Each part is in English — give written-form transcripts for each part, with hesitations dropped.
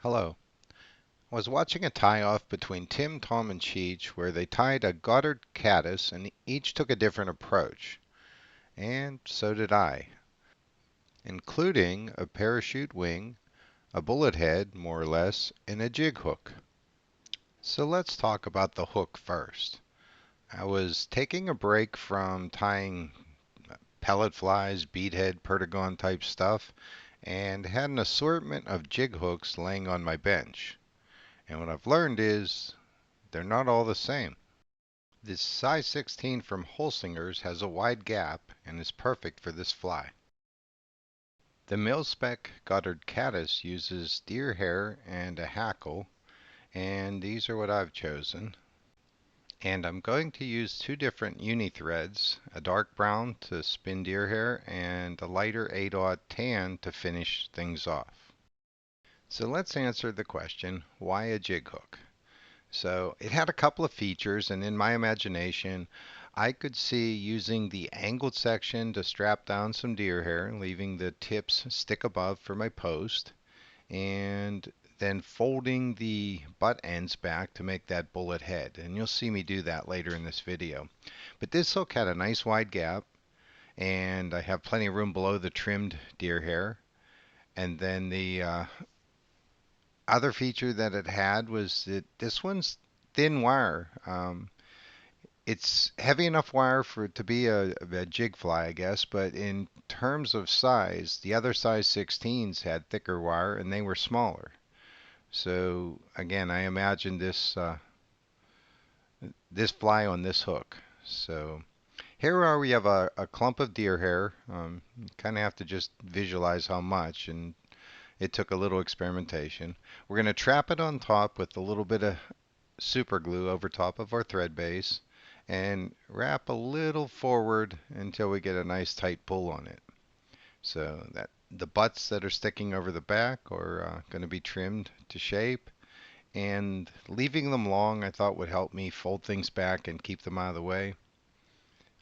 Hello. I was watching a tie-off between Tim, Tom, and Cheech where they tied a Goddard Caddis and each took a different approach. And so did I, including a parachute wing, a bullet head, more or less, and a jig hook. So let's talk about the hook first. I was taking a break from tying pellet flies, beadhead, perdigon type stuff, and had an assortment of jig hooks laying on my bench. And what I've learned is they're not all the same. This size 16 from Holsinger's has a wide gap and is perfect for this fly. The mil-spec Goddard Caddis uses deer hair and a hackle, and these are what I've chosen. And I'm going to use two different uni threads, a dark brown to spin deer hair and a lighter 8/0 tan to finish things off. So let's answer the question, why a jig hook? So it had a couple of features, and in my imagination, I could see using the angled section to strap down some deer hair, leaving the tips stick above for my post, and then folding the butt ends back to make that bullet head. And you'll see me do that later in this video. But this hook had a nice wide gap, and I have plenty of room below the trimmed deer hair. And then the other feature that it had was that this one's thin wire. It's heavy enough wire for it to be a jig fly, I guess, but in terms of size, the other size 16s had thicker wire and they were smaller. So again, I imagine this fly on this hook. So here we have a clump of deer hair. You kind of have to just visualize how much, and it took a little experimentation. We're going to trap it on top with a little bit of super glue over top of our thread base and wrap a little forward until we get a nice tight pull on it. So that the butts that are sticking over the back are going to be trimmed to shape, and leaving them long I thought would help me fold things back and keep them out of the way.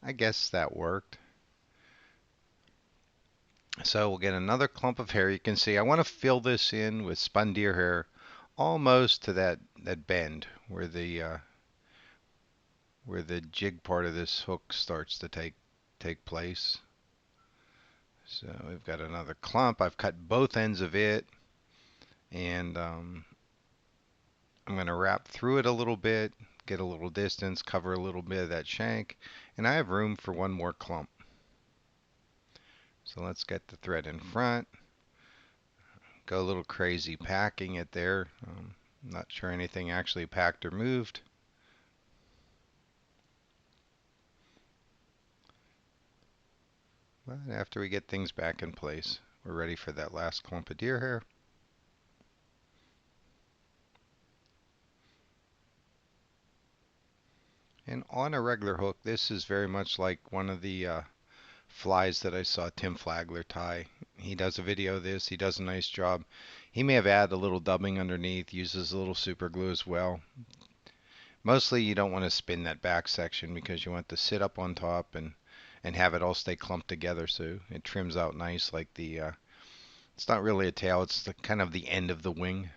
I guess that worked. So we'll get another clump of hair. You can see I want to fill this in with spun deer hair almost to that bend where the jig part of this hook starts to take place. So we've got another clump. I've cut both ends of it, and I'm going to wrap through it a little bit, get a little distance, cover a little bit of that shank, and I have room for one more clump. So let's get the thread in front, go a little crazy packing it there. Not sure anything actually packed or moved. But after we get things back in place, we're ready for that last clump of deer hair. And on a regular hook, this is very much like one of the flies that I saw Tim Flagler tie. He does a video of this. He does a nice job. He may have added a little dubbing underneath, uses a little super glue as well. Mostly you don't want to spin that back section because you want to sit up on top and have it all stay clumped together so it trims out nice like it's not really a tail, it's kind of the end of the wing.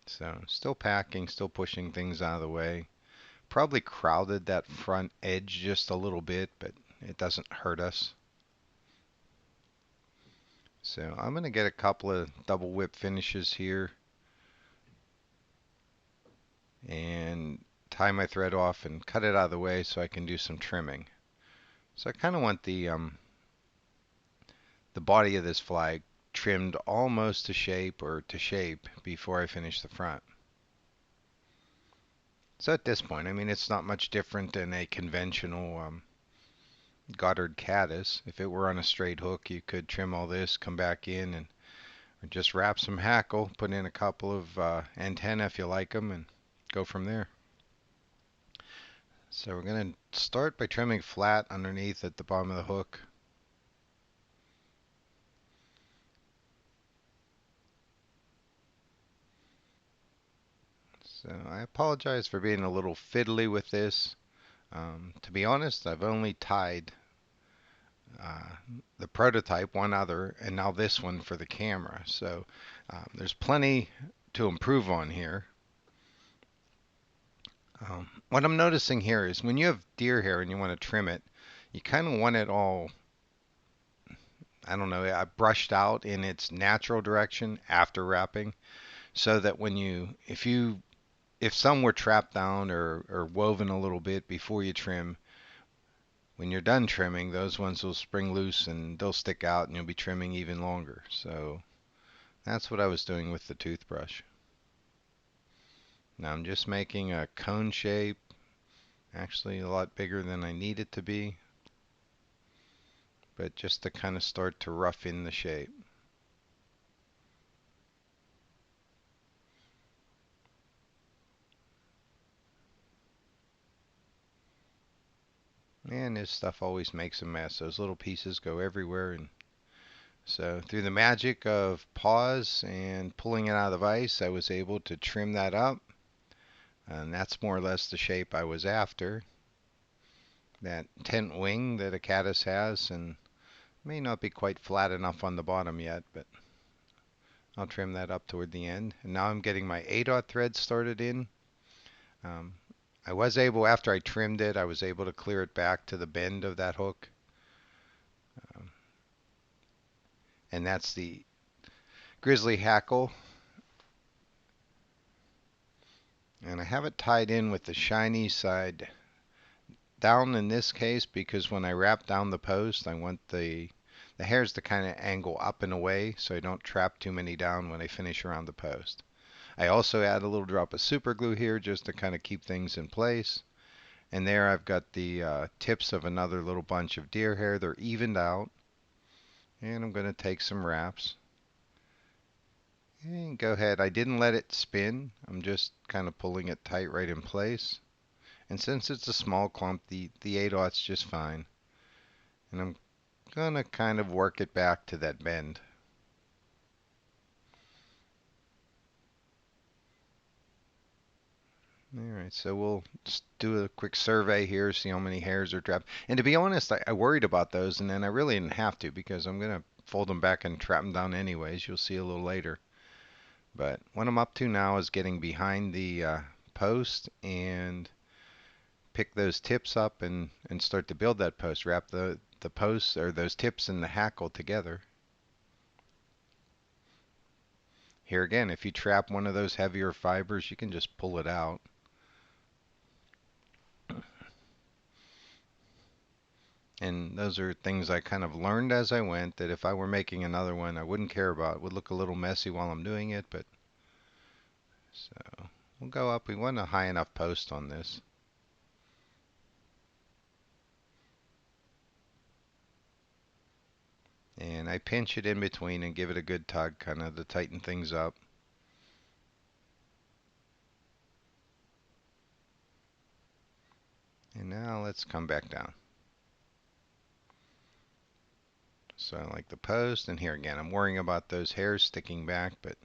So still packing, still pushing things out of the way. Probably crowded that front edge just a little bit, but it doesn't hurt us. So I'm going to get a couple of double whip finishes here and tie my thread off and cut it out of the way so I can do some trimming. So I kind of want the body of this fly trimmed almost to shape or to shape before I finish the front. So at this point, I mean, it's not much different than a conventional Goddard Caddis. If it were on a straight hook, you could trim all this, come back in, and just wrap some hackle, put in a couple of antennae if you like them, and go from there. So we're going to start by trimming flat underneath at the bottom of the hook. So I apologize for being a little fiddly with this. To be honest, I've only tied uh, the prototype, one other, and now this one for the camera. So there's plenty to improve on here. What I'm noticing here is when you have deer hair and you want to trim it, you kind of want it all, I don't know, brushed out in its natural direction after wrapping, so that if some were trapped down or woven a little bit before you trim, when you're done trimming, those ones will spring loose and they'll stick out and you'll be trimming even longer. So that's what I was doing with the toothbrush. Now I'm just making a cone shape, actually a lot bigger than I need it to be, but just to kind of start to rough in the shape. And this stuff always makes a mess. Those little pieces go everywhere, and so through the magic of pause and pulling it out of the vise, I was able to trim that up, and that's more or less the shape I was after. That tent wing that a caddis has, and may not be quite flat enough on the bottom yet, but I'll trim that up toward the end. And now I'm getting my 8/0 thread started in. Um, I was able, after I trimmed it, I was able to clear it back to the bend of that hook. Um, and that's the Grizzly Hackle. And I have it tied in with the shiny side down in this case because when I wrap down the post, I want the hairs to kind of angle up and away so I don't trap too many down when I finish around the post. I also add a little drop of super glue here just to kind of keep things in place. And there I've got the tips of another little bunch of deer hair. They're evened out. And I'm going to take some wraps. And go ahead. I didn't let it spin. I'm just kind of pulling it tight right in place. And since it's a small clump, the 8/0's just fine. And I'm going to kind of work it back to that bend. Alright, so we'll just do a quick survey here, see how many hairs are trapped. And to be honest, I worried about those, and then I really didn't have to because I'm going to fold them back and trap them down anyways. You'll see a little later. But what I'm up to now is getting behind the post and pick those tips up and start to build that post. Wrap the posts or those tips in the hackle together. Here again, if you trap one of those heavier fibers, you can just pull it out. And those are things I kind of learned as I went that if I were making another one, I wouldn't care about. It would look a little messy while I'm doing it, but so we'll go up. We want a high enough post on this. And I pinch it in between and give it a good tug, kind of to tighten things up. And now let's come back down. So I like the post, and here again, I'm worrying about those hairs sticking back, but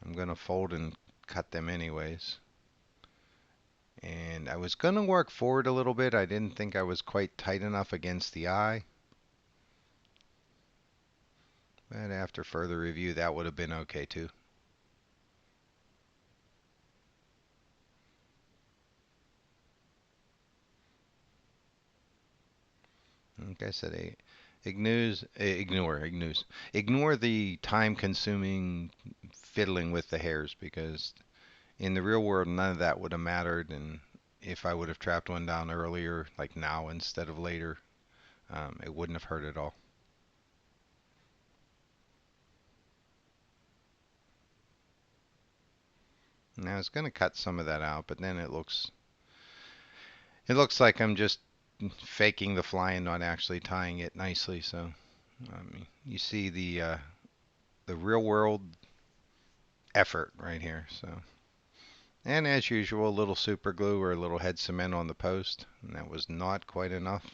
I'm going to fold and cut them anyways. And I was going to work forward a little bit. I didn't think I was quite tight enough against the eye. But after further review, that would have been okay too. Like I said, ignore the time-consuming fiddling with the hairs because in the real world, none of that would have mattered. And if I would have trapped one down earlier, like now instead of later, it wouldn't have hurt at all. Now I was going to cut some of that out, but then it looks like I'm just faking the fly and not actually tying it nicely. So you see the real world effort right here. So and as usual, a little super glue or a little head cement on the post, and that was not quite enough.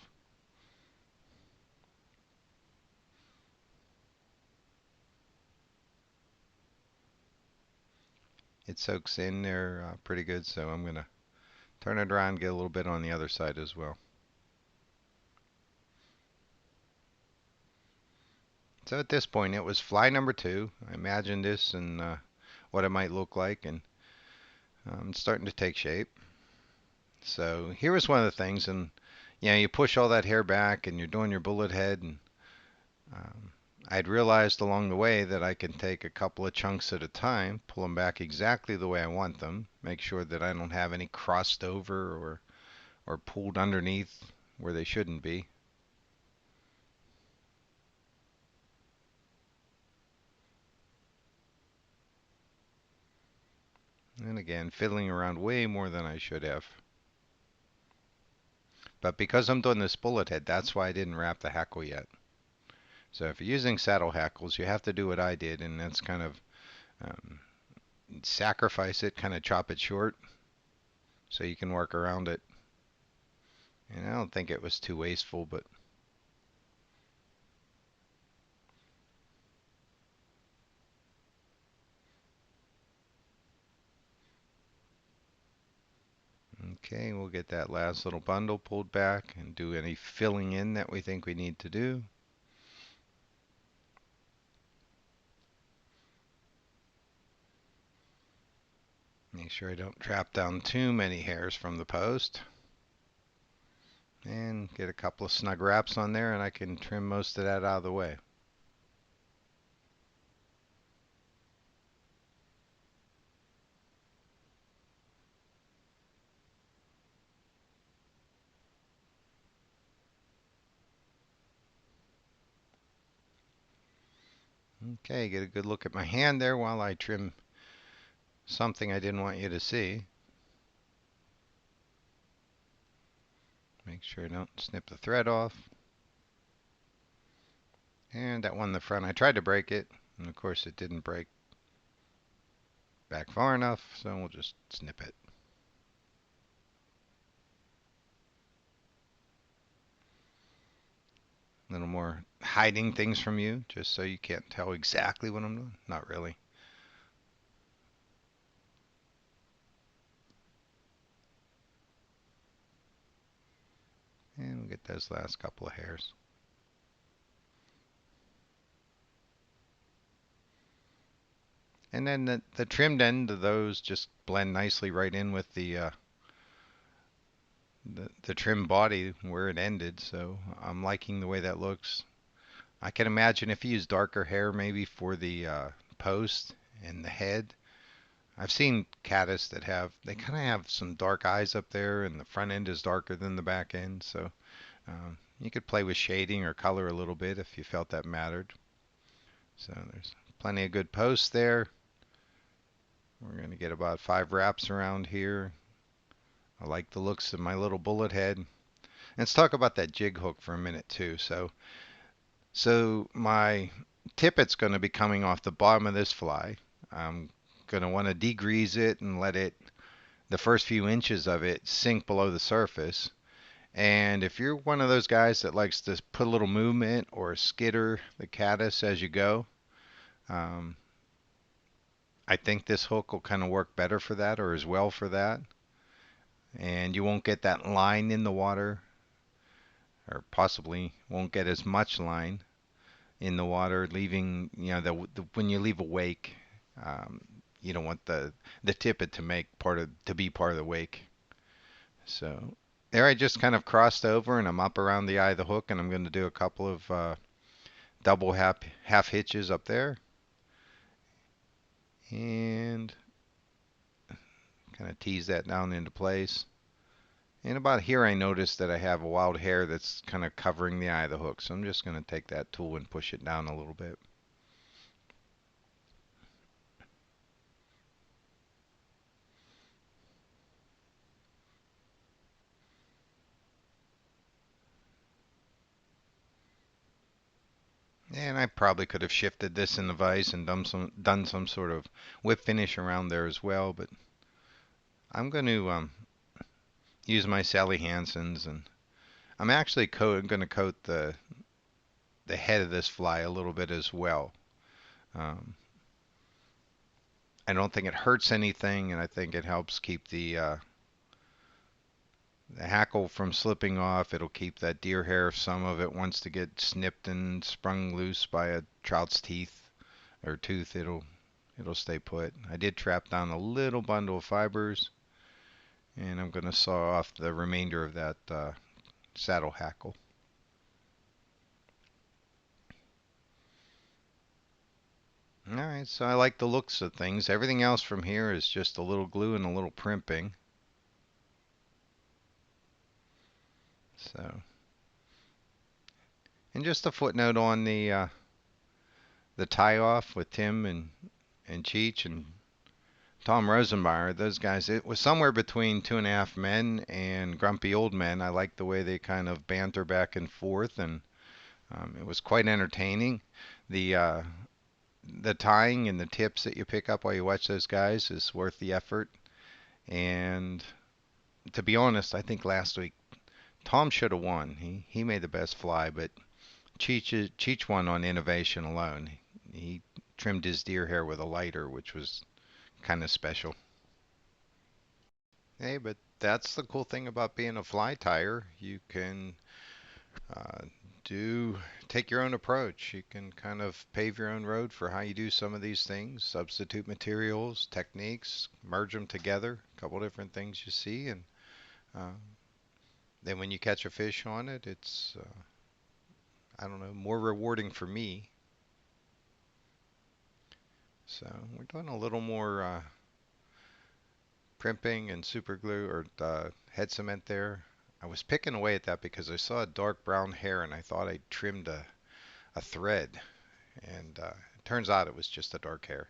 It soaks in there pretty good, so I'm gonna turn it around, get a little bit on the other side as well. So at this point, it was fly number two. I imagined this and what it might look like, and it's starting to take shape. So here was one of the things, and you push all that hair back, and you're doing your bullet head, and um, I'd realized along the way that I can take a couple of chunks at a time, pull them back exactly the way I want them, make sure that I don't have any crossed over or pulled underneath where they shouldn't be. And again, fiddling around way more than I should have. But because I'm doing this bullet head, that's why I didn't wrap the hackle yet. So if you're using saddle hackles, you have to do what I did, and that's kind of um, sacrifice it, kind of chop it short so you can work around it. And I don't think it was too wasteful, but okay, we'll get that last little bundle pulled back and do any filling in that we think we need to do. Make sure I don't trap down too many hairs from the post. And get a couple of snug wraps on there, and I can trim most of that out of the way. Okay, get a good look at my hand there while I trim something I didn't want you to see. Make sure I don't snip the thread off. And that one in the front, I tried to break it, and of course it didn't break back far enough, so we'll just snip it. A little more hiding things from you, just so you can't tell exactly what I'm doing. Not really. And we'll get those last couple of hairs. And then the trimmed end of those just blend nicely right in with the trim body where it ended. So I'm liking the way that looks. I can imagine if you use darker hair maybe for the post and the head. I've seen caddis that they kind of have some dark eyes up there, and the front end is darker than the back end. So you could play with shading or color a little bit if you felt that mattered. So there's plenty of good posts there. We're going to get about 5 wraps around here. I like the looks of my little bullet head. Let's talk about that jig hook for a minute too. So my tippet's going to be coming off the bottom of this fly. I'm going to want to degrease it and let the first few inches of it sink below the surface. And if you're one of those guys that likes to put a little movement or skitter the caddis as you go, um, I think this hook will kind of work better for that or as well for that. And you won't get that line in the water, or possibly won't get as much line in the water, leaving, when you leave a wake, um, you don't want the tippet to be part of the wake. So there I just kind of crossed over and I'm up around the eye of the hook, and I'm going to do a couple of double half hitches up there and kind of tease that down into place. And about here I noticed that I have a wild hair that's kind of covering the eye of the hook, so I'm just going to take that tool and push it down a little bit. And I probably could have shifted this in the vise and done some sort of whip finish around there as well, but I'm going to use my Sally Hansen's, and I'm actually going to coat the head of this fly a little bit as well. Um, I don't think it hurts anything, and I think it helps keep The hackle from slipping off, it'll keep that deer hair if some of it wants to get snipped and sprung loose by a trout's teeth or tooth, it'll stay put. I did trap down a little bundle of fibers, and I'm going to saw off the remainder of that saddle hackle. All right, so I like the looks of things. Everything else from here is just a little glue and a little primping. So, and just a footnote on the tie off with Tim and Cheech and Tom Rosenbauer, those guys, it was somewhere between Two and a Half Men and Grumpy Old Men. I like the way they kind of banter back and forth, and it was quite entertaining. The uh, the tying and the tips that you pick up while you watch those guys is worth the effort. And to be honest, I think last week Tom should have won. He made the best fly, but Cheech won on innovation alone. He trimmed his deer hair with a lighter, which was kind of special. Hey, but that's the cool thing about being a fly tyer. You can uh, do take your own approach. You can kind of pave your own road for how you do some of these things, substitute materials, techniques, merge them together. A couple different things you see, and uh, then when you catch a fish on it, it's I don't know, more rewarding for me. So we're doing a little more primping and super glue or head cement there. I was picking away at that because I saw a dark brown hair and I thought I trimmed a thread, and it turns out it was just a dark hair.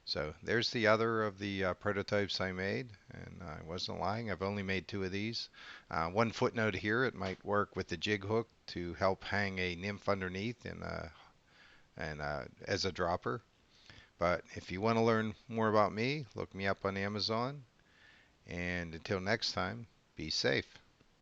So there's the other of the prototypes I made, and I wasn't lying. I've only made two of these. One footnote here, it might work with the jig hook to help hang a nymph underneath and as a dropper. But if you want to learn more about me, look me up on Amazon. And until next time, be safe.